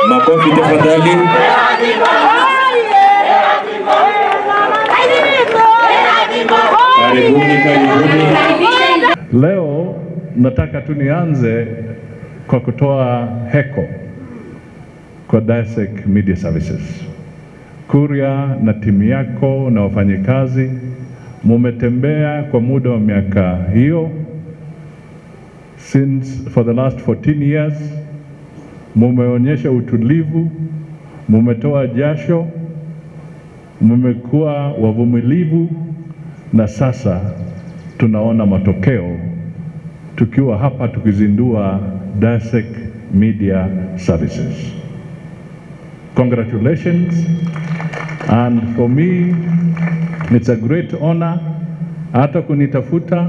Makofi tafadhali. Karibuni. Leo nataka tu nianze kwa kutoa heko kwa Daysec Media Services. Kuria na timu yako na wafanyikazi, mumetembea kwa muda wa miaka hiyo, for the last 14 years, mumeonyesha utulivu, mumetoa jasho, mumekuwa wavumilivu, na sasa tunaona matokeo tukiwa hapa tukizindua Daysec Media Services. Congratulations, and for me it's a great honor hata kunitafuta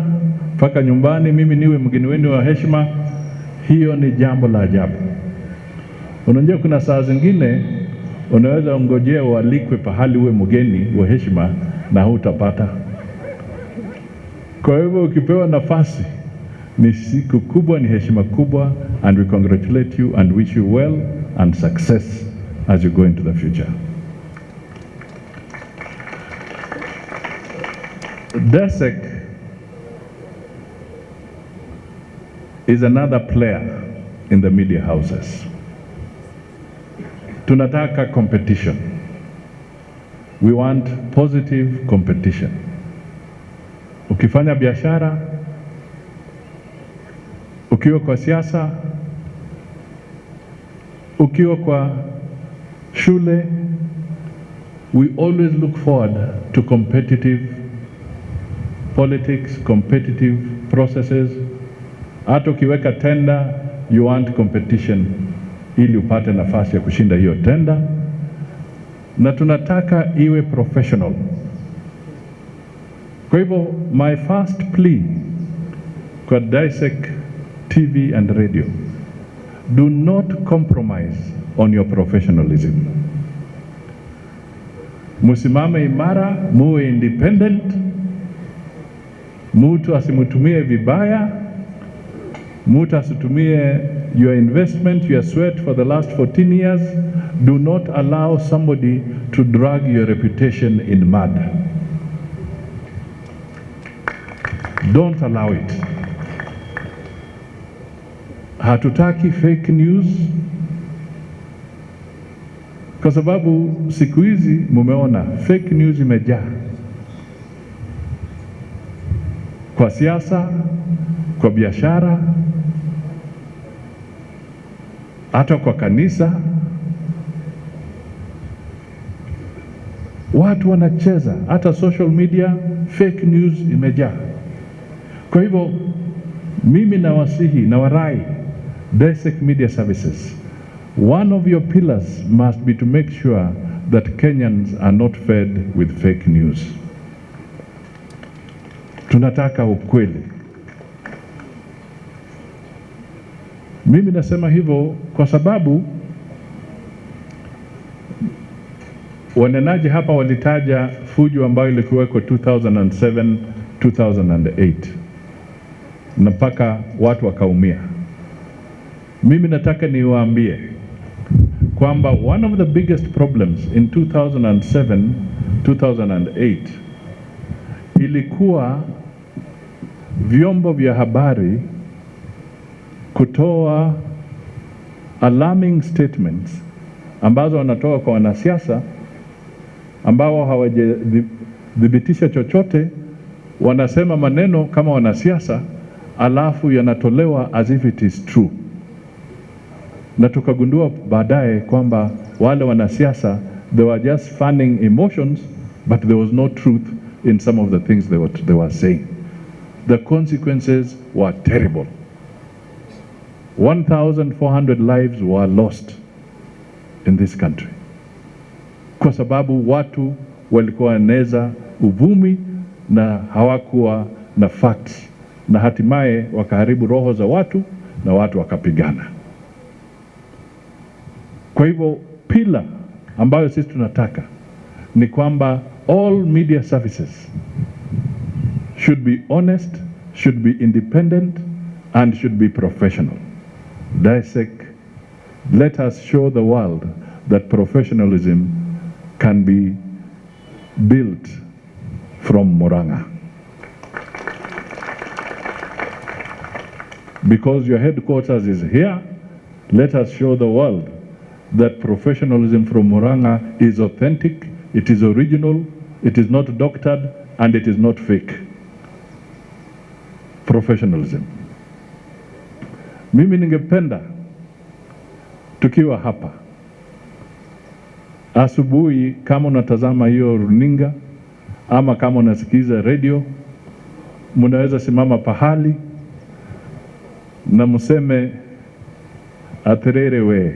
mpaka nyumbani mimi niwe mgeni wenu wa heshima. Hiyo ni jambo la ajabu. Unajua kuna saa zingine unaweza ongojea ualikwe pahali uwe mgeni wa heshima na hutapata. Kwa hivyo ukipewa nafasi ni siku kubwa, ni heshima kubwa, and we congratulate you and wish you well and success as you go into the future. Daysec is another player in the media houses. Tunataka competition. We want positive competition. Ukifanya biashara, ukiwa kwa siasa, ukiwa kwa shule, we always look forward to competitive politics, competitive processes. Hata ukiweka tenda, you want competition ili upate nafasi ya kushinda hiyo tenda, na tunataka iwe professional. Kwa hivyo my first plea kwa Daysec TV and radio, do not compromise on your professionalism. Musimame imara, muwe independent, mutu asimutumie vibaya, mutu asitumie your investment, your sweat for the last 14 years. Do not allow somebody to drag your reputation in mud. Don't allow it. Hatutaki fake news, kwa sababu siku hizi mumeona fake news imejaa kwa siasa, kwa biashara, hata kwa kanisa. Watu wanacheza, hata social media fake news imejaa. Kwa hivyo mimi nawasihi na warai Daysec Media Services, one of your pillars must be to make sure that Kenyans are not fed with fake news. Tunataka ukweli. Mimi nasema hivyo kwa sababu wanenaji hapa walitaja fujo ambayo ilikuweko 2007, 2008 na mpaka watu wakaumia. Mimi nataka niwaambie kwamba one of the biggest problems in 2007, 2008 ilikuwa vyombo vya habari kutoa alarming statements ambazo wanatoa kwa wanasiasa ambao hawajadhibitisha chochote. Wanasema maneno kama wanasiasa, alafu yanatolewa as if it is true. Na tukagundua baadaye kwamba wale wanasiasa, they were just fanning emotions, but there was no truth in some of the things they were saying. The consequences were terrible. 1,400 lives were lost in this country kwa sababu watu walikuwa waneza uvumi na hawakuwa na facts, na hatimaye wakaharibu roho za watu na watu wakapigana. Kwa hivyo pila ambayo sisi tunataka ni kwamba all media services should be honest, should be independent and should be professional. Daysec let us show the world that professionalism can be built from Murang'a. Because your headquarters is here, let us show the world that professionalism from Murang'a is authentic, it is original, it is not doctored, and it is not fake. Professionalism. Mimi ningependa tukiwa hapa asubuhi, kama unatazama hiyo runinga ama kama unasikiza radio, mnaweza simama pahali na museme aterere we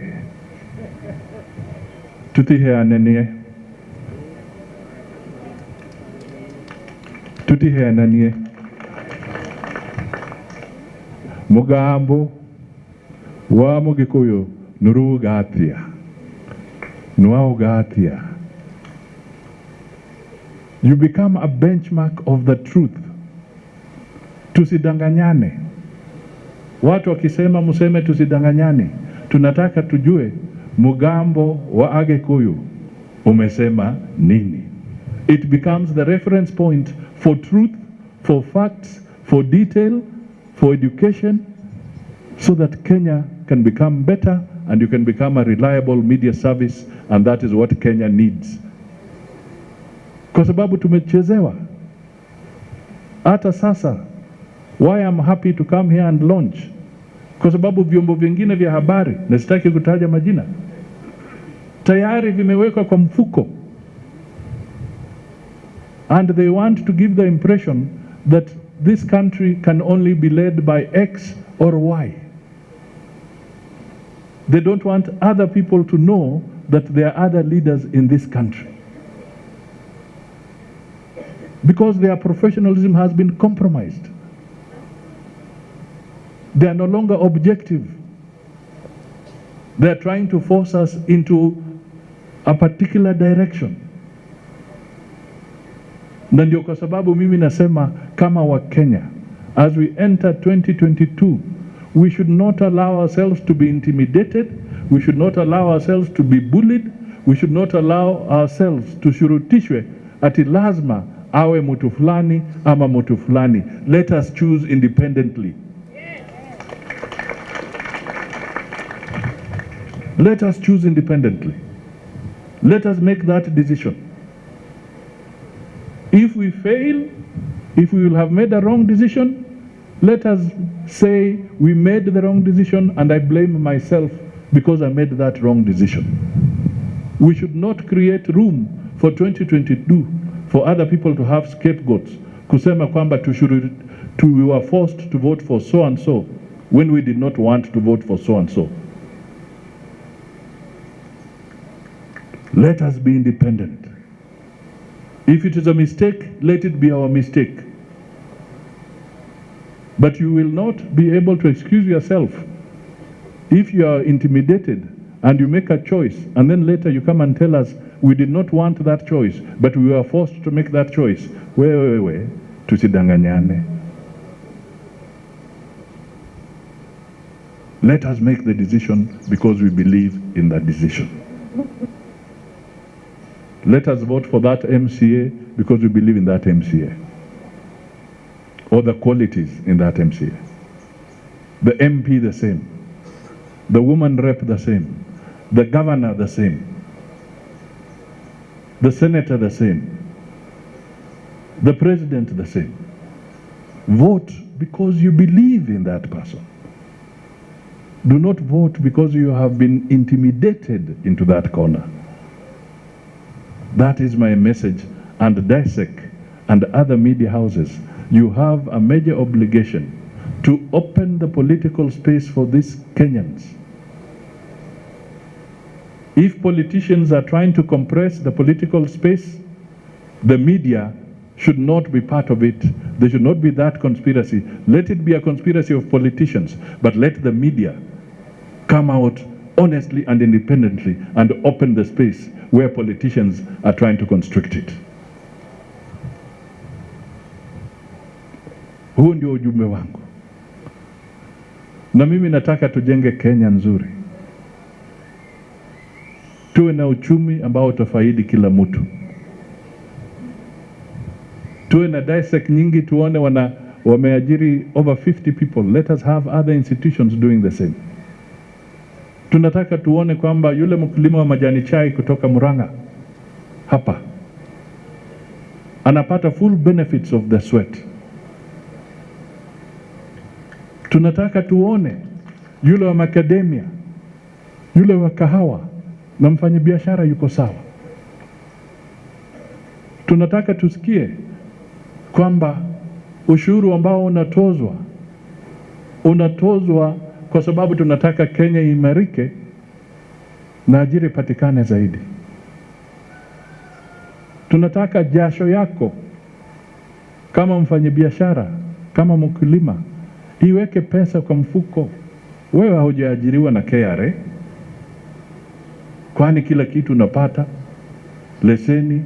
tutiheananie mugambo wa mugikuyu nurugatia nuaugatia. You become a benchmark of the truth. Tusidanganyane. Watu wakisema museme tusidanganyane, tunataka tujue mugambo wa Agikuyu umesema nini. It becomes the reference point for truth, for facts, for detail, for education, so that Kenya can become better and you can become a reliable media service, and that is what Kenya needs. Kwa sababu tumechezewa. Hata sasa, why I'm happy to come here and launch, kwa sababu vyombo vingine vya habari, na sitaki kutaja majina, tayari vimewekwa kwa mfuko, and they want to give the impression that this country can only be led by X or Y. They don't want other people to know that there are other leaders in this country, because their professionalism has been compromised. They are no longer objective. They are trying to force us into a particular direction. Na ndio kwa sababu mimi nasema kama wa Kenya, as we enter 2022, we should not allow ourselves to be intimidated. We should not allow ourselves to be bullied. We should not allow ourselves to shurutishwe ati lazima awe mtu fulani ama mtu fulani. Let us choose independently. Let us choose independently. Let us make that decision. If we fail, if we will have made a wrong decision, let us say we made the wrong decision and I blame myself because I made that wrong decision. We should not create room for 2022 for other people to have scapegoats. Kusema kwamba we were forced to vote for so and so when we did not want to vote for so and so. Let us be independent. If it is a mistake, let it be our mistake. But you will not be able to excuse yourself if you are intimidated and you make a choice and then later you come and tell us we did not want that choice but we were forced to make that choice. We tusidanganyane. Let us make the decision because we believe in that decision. Let us vote for that MCA because we believe in that MCA, or the qualities in that MCA. The MP the same, the woman rep the same, the governor the same, the senator the same, the president the same. Vote because you believe in that person. Do not vote because you have been intimidated into that corner. That is my message. And DISEC and other media houses, you have a major obligation to open the political space for these Kenyans. If politicians are trying to compress the political space, the media should not be part of it. There should not be that conspiracy. Let it be a conspiracy of politicians, but let the media come out honestly and independently and open the space where politicians are trying to constrict it. Huu ndio ujumbe wangu. Na mimi nataka tujenge Kenya nzuri. tuwe na uchumi ambao utafaidi kila mtu, tuwe na dissect nyingi, tuone wameajiri over 50 people. Let us have other institutions doing the same. Tunataka tuone kwamba yule mkulima wa majani chai kutoka Murang'a hapa anapata full benefits of the sweat. Tunataka tuone yule wa macadamia, yule wa kahawa na mfanyabiashara yuko sawa. Tunataka tusikie kwamba ushuru ambao unatozwa kwa sababu tunataka Kenya imarike na ajira patikane zaidi. Tunataka jasho yako kama mfanyabiashara, kama mkulima, iweke pesa kwa mfuko. Wewe haujaajiriwa na KRA, kwani kila kitu unapata, leseni,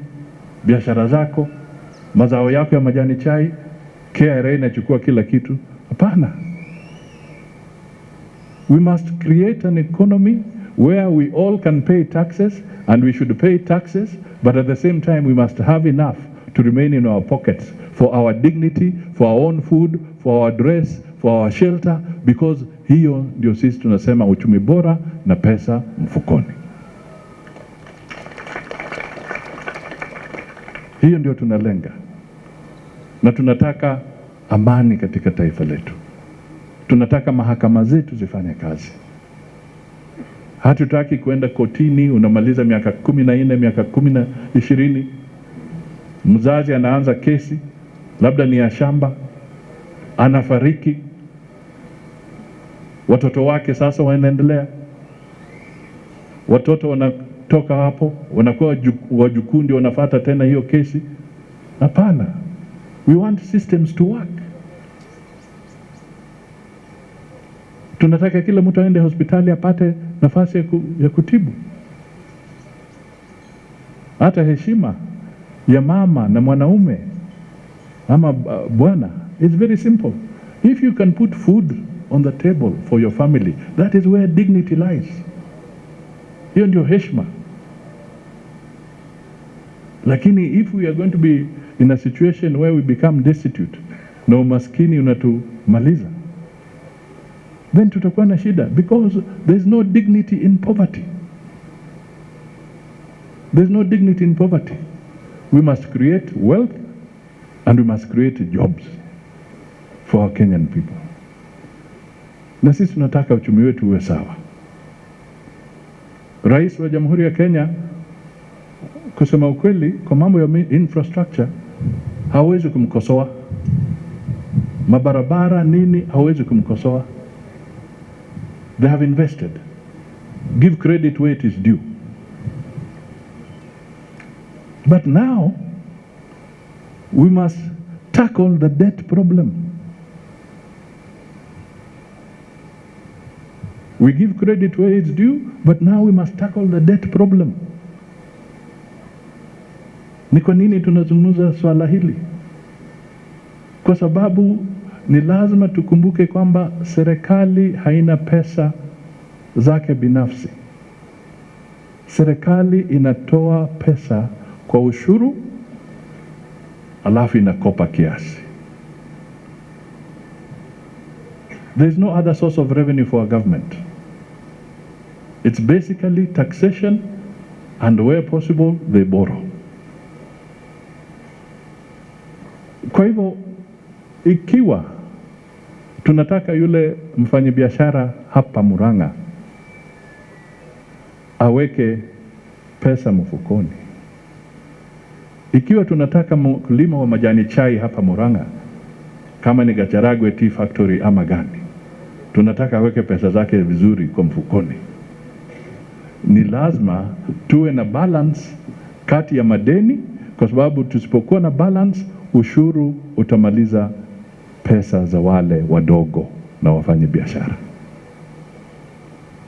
biashara zako, mazao yako ya majani chai, KRA inachukua kila kitu? Hapana. We must create an economy where we all can pay taxes, and we should pay taxes, but at the same time we must have enough to remain in our pockets for our dignity, for our own food, for our dress, for our shelter, because hiyo ndio sisi tunasema uchumi bora na pesa mfukoni. Hiyo ndio tunalenga, na tunataka amani katika taifa letu. Tunataka mahakama zetu zifanye kazi. Hatutaki kwenda kotini, unamaliza miaka 14, miaka 20, mzazi anaanza kesi, labda ni ya shamba, anafariki, watoto wake sasa wanaendelea, watoto wanatoka hapo, wanakuwa wajukuu ndio wanafuata tena hiyo kesi. Hapana. We want systems to work. Tunataka kila mtu aende hospitali apate nafasi ya kutibu. Hata heshima ya mama na mwanaume ama bwana is very simple. If you can put food on the table for your family, that is where dignity lies. Hiyo ndio heshima. Lakini if we are going to be in a situation where we become destitute na umaskini unatumaliza, then tutakuwa na shida, because there is no dignity in poverty. There is no dignity in poverty. We must create wealth and we must create jobs for our Kenyan people. Na sisi tunataka uchumi wetu uwe sawa. Rais wa Jamhuri ya Kenya, kusema ukweli, kwa mambo ya infrastructure hawezi kumkosoa. Mabarabara nini hawezi kumkosoa. They have invested. Give credit where it is due. But now we must tackle the debt problem. We give credit where it's due, but now we must tackle the debt problem. Ni kwa nini tunazungumza swala hili? Kwa sababu ni lazima tukumbuke kwamba serikali haina pesa zake binafsi. Serikali inatoa pesa kwa ushuru, alafu inakopa kiasi. There is no other source of revenue for a government. It's basically taxation, and where possible they borrow. Kwa hivyo, ikiwa tunataka yule mfanyabiashara hapa Murang'a aweke pesa mfukoni, ikiwa tunataka mkulima wa majani chai hapa Murang'a, kama ni Gachagua Tea Factory ama gani, tunataka aweke pesa zake vizuri kwa mfukoni, ni lazima tuwe na balance kati ya madeni, kwa sababu tusipokuwa na balance, ushuru utamaliza pesa za wale wadogo na wafanya biashara.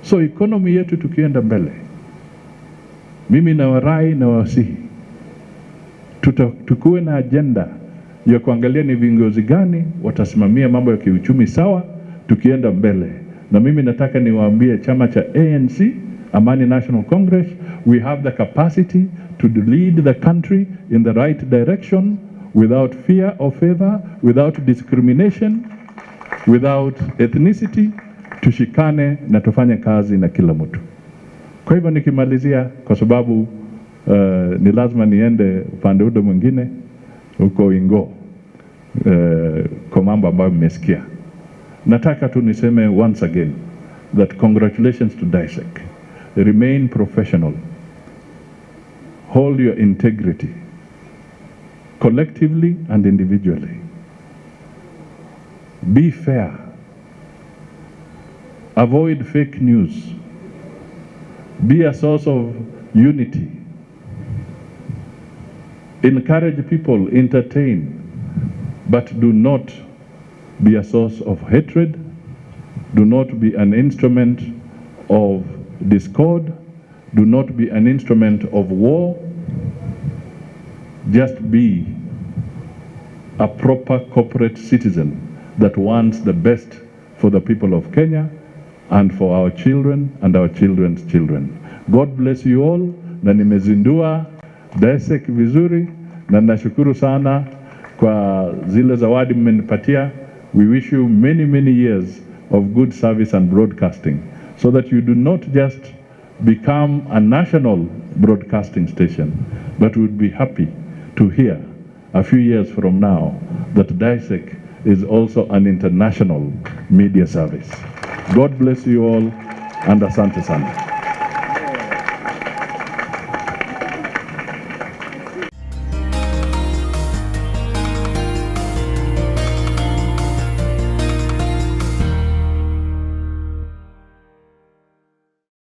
So economy yetu tukienda mbele, mimi na warai na wasihi, tukuwe na agenda ya kuangalia ni viongozi gani watasimamia mambo ya kiuchumi sawa tukienda mbele. Na mimi nataka niwaambie chama cha ANC Amani National Congress, we have the capacity to lead the country in the right direction without fear or favor, without discrimination, without ethnicity. Tushikane na tufanye kazi na kila mtu. Kwa hivyo nikimalizia, kwa sababu ni lazima niende upande ule mwingine huko Ingo, kwa mambo ambayo mmesikia. Nataka tu niseme once again that congratulations to DISEC. Remain professional. Hold your integrity, collectively and individually. Be fair. Avoid fake news. Be a source of unity. Encourage people, entertain, but do not be a source of hatred. Do not be an instrument of discord. Do not be an instrument of war. Just be a proper corporate citizen that wants the best for the people of Kenya and for our children and our children's children. God bless you all. Na nimezindua DISEC vizuri na nashukuru sana kwa zile zawadi mmenipatia. We wish you many, many years of good service and broadcasting so that you do not just become a national broadcasting station, but would be happy to hear a few years from now that DISEC is also an international media service. God bless you all and asante sana.